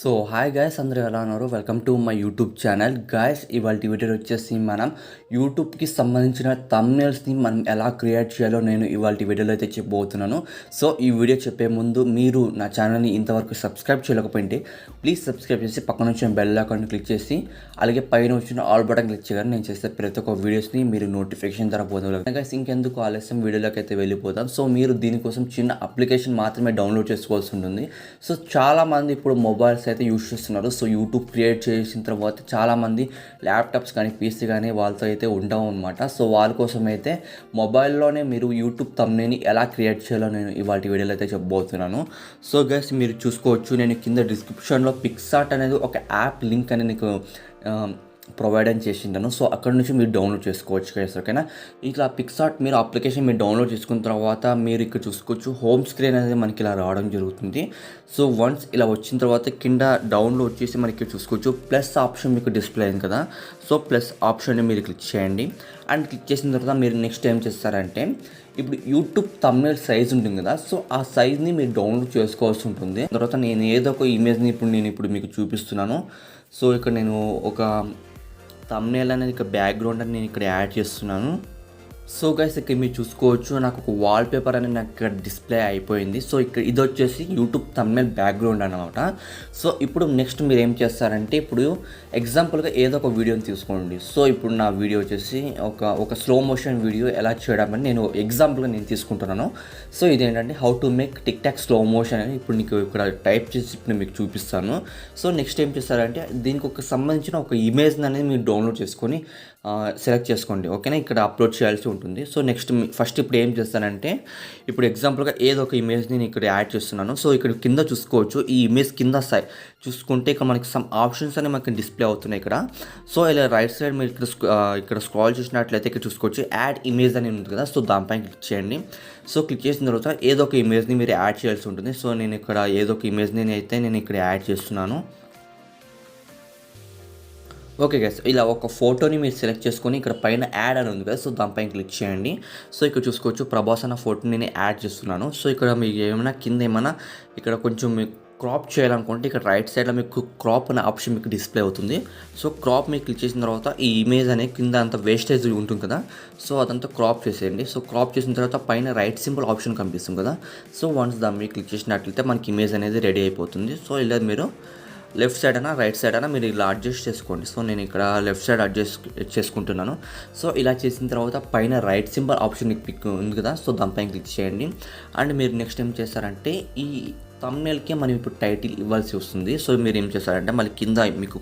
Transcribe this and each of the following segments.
So hi guys, అందరూ ఎలా ఉన్నారు? Welcome to my YouTube channel. Guys, ఇవాళ వీడియో వచ్చేసి మనం యూట్యూబ్కి సంబంధించిన థంబ్నెయిల్స్ని మనం ఎలా క్రియేట్ చేయాలో నేను ఇవాళ వీడియోలో అయితే చెప్పబోతున్నాను. సో ఈ వీడియో చెప్పే ముందు మీరు నా ఛానల్ని ఇంతవరకు సబ్స్క్రైబ్ చేయలేకపోయింటే ప్లీజ్ సబ్స్క్రైబ్ చేసి పక్కన వచ్చిన బెల్ ఐకాన్ క్లిక్ చేసి అలాగే పైన వచ్చిన ఆల్ బటన్ క్లిక్ చేయగానే నేను చేసే ప్రతి ఒక్క వీడియోస్ని మీరు నోటిఫికేషన్ ద్వారా పొందగలరు. గాయ్స్, ఇంకెందుకు ఆలస్యం, వీడియోలోకి అయితే వెళ్ళిపోతాం. సో మీరు దీనికోసం చిన్న అప్లికేషన్ మాత్రమే డౌన్లోడ్ చేసుకోవాల్సి ఉంటుంది. సో చాలామంది ఇప్పుడు మొబైల్స్ అయితే యూజ్ చేస్తున్నారు. సో యూట్యూబ్ క్రియేట్ చేసిన తర్వాత చాలామంది ల్యాప్టాప్స్ కానీ పీసీ కానీ వాళ్ళతో అయితే ఉంటాం అనమాట. సో వాళ్ళ కోసం అయితే మొబైల్లోనే మీరు యూట్యూబ్ థంబ్నెయిల్ని ఎలా క్రియేట్ చేయాలో నేను ఇవాళ వీడియోలో అయితే చెప్పబోతున్నాను. సో గైస్, మీరు చూసుకోవచ్చు, నేను కింద డిస్క్రిప్షన్లో పిక్సార్ట్ అనేది ఒక యాప్ లింక్ అని నీకు ప్రొవైడ్ అని చేసింటాను. సో అక్కడ నుంచి మీరు డౌన్లోడ్ చేసుకోవచ్చు గైస్, ఓకేనా. ఇట్లా పిక్సార్ట్ మీరు అప్లికేషన్ మీరు డౌన్లోడ్ చేసుకున్న తర్వాత మీరు ఇక్కడ చూసుకోవచ్చు, హోమ్ స్క్రీన్ అనేది మనకి ఇలా రావడం జరుగుతుంది. సో వన్స్ ఇలా వచ్చిన తర్వాత కింద డౌన్లోడ్ చేసి మనకి చూసుకోవచ్చు ప్లస్ ఆప్షన్ మీకు డిస్ప్లే అయింది కదా. సో ప్లస్ ఆప్షన్ని మీరు క్లిక్ చేయండి. అండ్ క్లిక్ చేసిన తర్వాత మీరు నెక్స్ట్ ఏం చేస్తారంటే, ఇప్పుడు యూట్యూబ్ థంబ్నెయిల్ సైజ్ ఉంటుంది కదా. సో ఆ సైజ్ని మీరు డౌన్లోడ్ చేసుకోవాల్సి ఉంటుంది. తర్వాత నేను ఏదో ఒక ఇమేజ్ని ఇప్పుడు మీకు చూపిస్తున్నాను. సో ఇక్కడ నేను ఒక థంబ్నెయిల్ అనేది ఇక్కడ బ్యాక్గ్రౌండ్ అని నేను ఇక్కడ యాడ్ చేస్తున్నాను. సో గైస్, ఇక్కడ మీరు చూసుకోవచ్చు, నాకు ఒక వాల్పేపర్ అనేది నాకు ఇక్కడ డిస్ప్లే అయిపోయింది. సో ఇక్కడ ఇది వచ్చేసి యూట్యూబ్ థంబ్నెయిల్ బ్యాక్గ్రౌండ్ అనమాట. సో ఇప్పుడు నెక్స్ట్ మీరు ఏం చేస్తారంటే, ఇప్పుడు ఎగ్జాంపుల్గా ఏదో ఒక వీడియోని తీసుకోండి. సో ఇప్పుడు నా వీడియో వచ్చేసి ఒక స్లో మోషన్ వీడియో ఎలా చేయడం అని నేను ఎగ్జాంపుల్గా తీసుకుంటున్నాను. సో ఇదేంటంటే how to make tick talk slow motion అని ఇప్పుడు నీకు ఇక్కడ టైప్ చేసి ఇప్పుడు మీకు చూపిస్తాను. సో నెక్స్ట్ ఏం చేస్తారంటే, దీనికి సంబంధించిన ఒక ఇమేజ్ అనేది మీరు డౌన్లోడ్ చేసుకొని సెలెక్ట్ చేసుకోండి, ఓకేనా. ఇక్కడ అప్లోడ్ చేయాల్సి ఉంటుంది. సో నెక్స్ట్ ఫస్ట్ ఇప్పుడు ఏం చేస్తానంటే, ఇప్పుడు ఎగ్జాంపుల్గా ఏదో ఒక ఇమేజ్ని నేను ఇక్కడ యాడ్ చేస్తున్నాను. సో ఇక్కడ కింద చూసుకోవచ్చు, ఈ ఇమేజ్ కింద చూసుకుంటే ఇక్కడ మనకి సమ్ ఆప్షన్స్ అనేవి మనకి డిస్ప్లే అవుతున్నాయి ఇక్కడ. సో ఇలా రైట్ సైడ్ మీరు ఇక్కడ స్క్రాల్ చేసినట్లయితే ఇక్కడ చూసుకోవచ్చు యాడ్ ఇమేజ్ అని ఉంది కదా. సో దానిపైన క్లిక్ చేయండి. సో క్లిక్ చేసిన తర్వాత ఏదో ఒక ఇమేజ్ని మీరు యాడ్ చేయాల్సి ఉంటుంది. సో నేను ఇక్కడ ఏదో ఒక ఇమేజ్ని నేను ఇక్కడ యాడ్ చేస్తున్నాను. ఓకే గైస్, ఇలా ఒక ఫోటోని మీరు సెలెక్ట్ చేసుకొని ఇక్కడ పైన యాడ్ అని ఉంది కదా. సో దానిపైన క్లిక్ చేయండి. సో ఇక్కడ చూసుకోవచ్చు ప్రభాస్ అన్న ఫోటోని నేను యాడ్ చేస్తున్నాను. సో ఇక్కడ మీకు ఏమైనా కింద ఇక్కడ కొంచెం మీకు క్రాప్ చేయాలనుకుంటే ఇక్కడ రైట్ సైడ్లో మీకు క్రాప్ అనే ఆప్షన్ మీకు డిస్ప్లే అవుతుంది. సో క్రాప్ మీరు క్లిక్ చేసిన తర్వాత ఈ ఇమేజ్ అనేది కింద అంత వేస్టేజ్ ఉంటుంది కదా. సో అదంతా క్రాప్ చేసేయండి. సో క్రాప్ చేసిన తర్వాత పైన రైట్ సింబల్ ఆప్షన్ కనిపిస్తుంది కదా. సో వన్స్ దాన్ని మీరు క్లిక్ చేసినట్లయితే మనకి ఇమేజ్ అనేది రెడీ అయిపోతుంది. సో ఇలా మీరు లెఫ్ట్ సైడ్ అయినా రైట్ సైడ్ అయినా మీరు ఇలా అడ్జస్ట్ చేసుకోండి. సో నేను ఇక్కడ లెఫ్ట్ సైడ్ అడ్జస్ట్ చేసుకుంటున్నాను. సో ఇలా చేసిన తర్వాత పైన రైట్ సింబల్ ఆప్షన్ పిక్ ఉంది కదా. సో దానిపైన క్లిక్ చేయండి. అండ్ మీరు నెక్స్ట్ ఏం చేస్తారంటే, ఈ థంబ్నెయిల్కి మనం ఇప్పుడు టైటిల్ ఇవ్వాల్సి వస్తుంది. సో మీరు ఏం చేస్తారంటే, మళ్ళీ కింద మీకు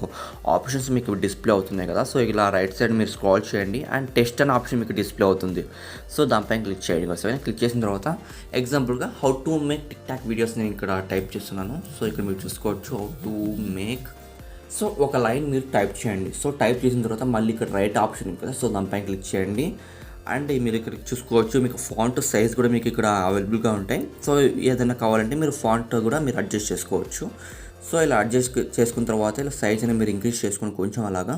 ఆప్షన్స్ మీకు డిస్ప్లే అవుతున్నాయి కదా. సో ఇలా రైట్ సైడ్ మీరు స్క్రాల్ చేయండి. అండ్ టెస్ట్ అనే ఆప్షన్ మీకు డిస్ప్లే అవుతుంది. సో దానిపైన క్లిక్ చేయండి. సో క్లిక్ చేసిన తర్వాత ఎగ్జాంపుల్గా how to make tick talk videos నేను ఇక్కడ టైప్ చేస్తున్నాను. సో ఇక్కడ మీరు చూసుకోవచ్చు హౌ టు మేక్. సో ఒక లైన్ మీరు టైప్ చేయండి. సో టైప్ చేసిన తర్వాత మళ్ళీ ఇక్కడ రైట్ ఆప్షన్ ఉంది కదా. సో దానిపైన క్లిక్ చేయండి. అండ్ మీరు ఇక్కడ చూసుకోవచ్చు, మీకు ఫాంట్ సైజ్ కూడా మీకు ఇక్కడ అవైలబుల్గా ఉంటాయి. సో ఏదైనా కావాలంటే మీరు ఫాంట్ కూడా మీరు అడ్జస్ట్ చేసుకోవచ్చు. సో ఇలా అడ్జస్ట్ చేసుకున్న తర్వాత ఇలా సైజ్ అనేది మీరు ఇంక్రీజ్ చేసుకుని కొంచెం అలాగా.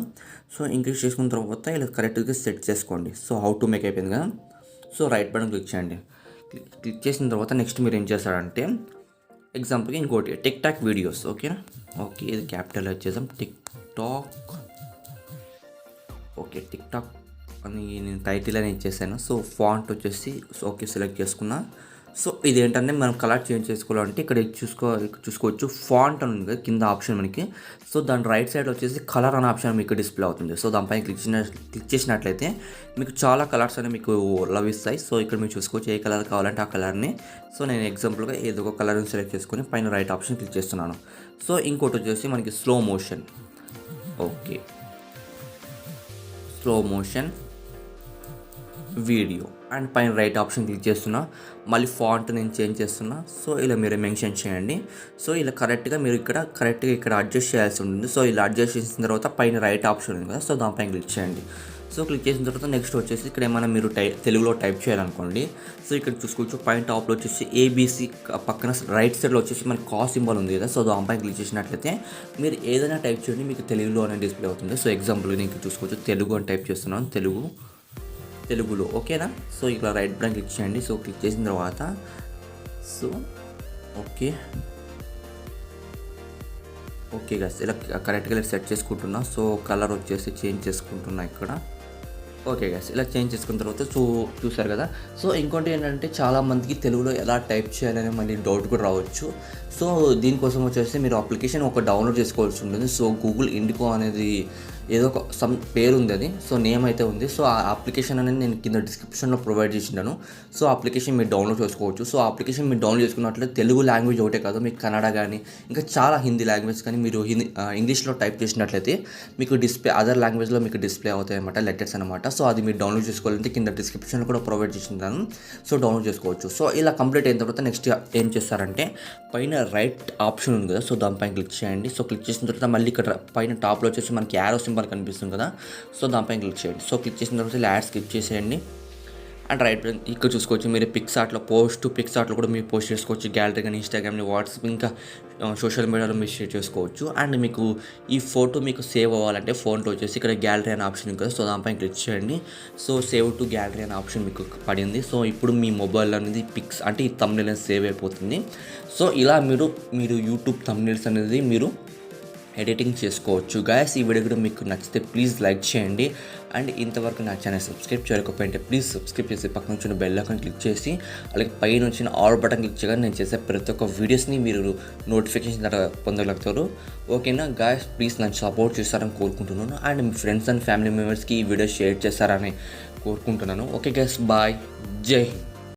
సో ఇంక్రీజ్ చేసుకున్న తర్వాత ఇలా కరెక్ట్గా సెట్ చేసుకోండి. సో హౌ టు మేక్ అయిపోయింది కదా. సో రైట్ బటన్ క్లిక్ చేయండి. క్లిక్ చేసిన తర్వాత నెక్స్ట్ మీరు ఏం చేస్తారంటే, ఎగ్జాంపుల్గా ఇంకోటి టిక్ టాక్ వీడియోస్, ఓకేనా. ఓకే, ఇది క్యాపిటల్ వచ్చేసాం, tick talk. Okay, tick talk అని నేను టైటిల్ అని ఇచ్చేసాను. సో ఫాంట్ వచ్చేసి ఓకే సెలెక్ట్ చేసుకున్నా. సో ఇదేంటంటే మనం కలర్ చేంజ్ చేసుకోవాలంటే ఇక్కడ చూసుకోవచ్చు ఫాంట్ అని ఉంది కదా కింద ఆప్షన్ మనకి. సో దాని రైట్ సైడ్ వచ్చేసి కలర్ అనే ఆప్షన్ మీకు డిస్ప్లే అవుతుంది. సో దానిపైన క్లిక్ చేసినట్లయితే మీకు చాలా కలర్స్ అనేవి మీకు లభిస్తాయి. సో ఇక్కడ మీరు చూసుకోవచ్చు ఏ కలర్ కావాలంటే ఆ కలర్ని. సో నేను ఎగ్జాంపుల్గా ఏదో ఒక కలర్ని సెలెక్ట్ చేసుకొని పైన రైట్ ఆప్షన్ క్లిక్ చేస్తున్నాను. సో ఇంకోటి వచ్చేసి మనకి slow motion. Okay, slow motion video and పైన రైట్ ఆప్షన్ క్లిక్ చేస్తున్నా. మళ్ళీ ఫాంట్ నేను చేంజ్ చేస్తున్నా. సో ఇలా మీరు మెన్షన్ చేయండి. సో ఇలా కరెక్ట్గా మీరు ఇక్కడ అడ్జస్ట్ చేయాల్సి ఉంటుంది. సో ఇలా అడ్జస్ట్ చేసిన తర్వాత పైన రైట్ ఆప్షన్ ఉంది కదా. సో దానిపైన క్లిక్ చేయండి. సో క్లిక్ చేసిన తర్వాత నెక్స్ట్ వచ్చేసి ఇక్కడ ఏమైనా మీరు తెలుగులో టైప్ చేయాలనుకోండి. సో ఇక్కడ చూసుకోవచ్చు పైన టాప్లో వచ్చేసి ఏబీసీ పక్కన రైట్ సైడ్లో వచ్చేసి మనకి కాస్ సింబల్ ఉంది కదా. సో దానిపైన క్లిక్ చేసినట్లయితే మీరు ఏదైనా టైప్ చేయండి, మీకు తెలుగులో అనేది డిస్ప్లే అవుతుంది. సో ఎగ్జాంపుల్ నేను చూసుకోవచ్చు తెలుగు అని టైప్ చేస్తున్నాను, తెలుగులో, ఓకేనా. సో ఇక్కడ రైట్ బటన్ క్లిక్ చేయండి. సో క్లిక్ చేసిన తర్వాత సో ఓకే ఓకే గైస్, ఇలా కరెక్ట్గా ఇలా సెట్ చేసుకుంటున్నా. సో కలర్ వచ్చేసి చేంజ్ చేసుకుంటున్నా ఇక్కడ. ఓకే గైస్, ఇలా చేంజ్ చేసుకున్న తర్వాత చూసారు కదా. సో ఇంకోటి ఏంటంటే చాలామందికి తెలుగులో ఎలా టైప్ చేయాలనే మళ్ళీ డౌట్ కూడా రావచ్చు. సో దీనికోసం వచ్చేసి మీరు అప్లికేషన్ ఒక డౌన్లోడ్ చేసుకోవాల్సి ఉంటుంది. సో గూగుల్ ఇండికో అనేది ఏదో ఒక సమ్ పేరు ఉంది, అది సో నేమ్ అయితే ఉంది. సో ఆ అప్లికేషన్ అనేది నేను కింద డిస్క్రిప్షన్లో ప్రొవైడ్ చేసినాను. సో అప్లికేషన్ మీరు డౌన్లోడ్ చేసుకోవచ్చు. సో అప్లికేషన్ మీరు డౌన్లోడ్ చేసుకున్నట్లయితే తెలుగు లాంగ్వేజ్ ఒకటే కాదు, మీకు కన్నడ కానీ ఇంకా చాలా హిందీ లాంగ్వేజ్ కానీ మీరు ఇంగ్లీష్లో టైప్ చేసినట్లయితే మీకు డిస్ప్లే అదర్ లాంగ్వేజ్లో మీకు డిస్ప్లే అవుతాయి అన్నమాట, లెటర్స్ అనమాట. సో అది మీరు డౌన్లోడ్ చేసుకోవాలంటే కింద డిస్క్రిప్షన్లో కూడా ప్రొవైడ్ చేసినాను. సో డౌన్లోడ్ చేసుకోవచ్చు. సో ఇలా కంప్లీట్ అయిన తర్వాత నెక్స్ట్ ఏం చేస్తారంటే పైన రైట్ ఆప్షన్ ఉంది కదా, సో దానిపైన క్లిక్ చేయండి. సో క్లిక్ చేసిన తర్వాత మళ్ళీ ఇక్కడ పైన టాప్లో వచ్చేసి మనకి యారో సింబల్ కనిపిస్తుంది కదా, సో దానిపైన క్లిక్ చేయండి. సో క్లిక్ చేసిన తర్వాత యాడ్స్ క్లిక్ చేసేయండి. అండ్ రైట్ ఇక్కడ చూసుకోవచ్చు మీరు పిక్సార్ట్లో పిక్సార్ట్లో కూడా మీరు పోస్ట్ చేసుకోవచ్చు. గ్యాలరీ కానీ ఇన్స్టాగ్రామ్ని, వాట్సాప్ ఇంకా సోషల్ మీడియాలో మీరు షేర్ చేసుకోవచ్చు. అండ్ మీకు ఈ ఫోటో మీకు సేవ్ అవ్వాలంటే ఫోన్లో వచ్చేసి ఇక్కడ గ్యాలరీ అనే ఆప్షన్ ఉంది కదా, సో దానిపైన క్లిక్ చేయండి. సో సేవ్ టు గ్యాలరీ అనే ఆప్షన్ మీకు పడింది. సో ఇప్పుడు మీ మొబైల్ అనేది పిక్స్ అంటే ఈ థంబ్నెయిల్ అనేది సేవ్ అయిపోతుంది. సో ఇలా మీరు యూట్యూబ్ థంబ్నెయిల్స్ అనేది మీరు ఎడిటింగ్ చేసుకోవచ్చు. గాయస్ ఈ వీడియో కూడా మీకు నచ్చితే ప్లీజ్ లైక్ చేయండి. అండ్ ఇంతవరకు నా ఛానల్ సబ్స్క్రైబ్ చేయకపోయింటే ప్లీజ్ సబ్స్క్రైబ్ చేసి పక్కన వచ్చిన బెల్ ఐకాన్ క్లిక్ చేసి అలాగే పైన వచ్చిన ఆల్ బటన్ క్లిక్ చేయగా నేను చేసే ప్రతి ఒక్క వీడియోస్ని మీరు నోటిఫికేషన్ ద్వారా పొందగలుగుతారు. ఓకేనా గాయస్, ప్లీజ్ నన్ను సపోర్ట్ చేస్తారని కోరుకుంటున్నాను. And me friends and family మెంబర్స్కి ఈ వీడియో షేర్ చేస్తారని కోరుకుంటున్నాను. ఓకే గాయస్, బాయ్, జై హింద్.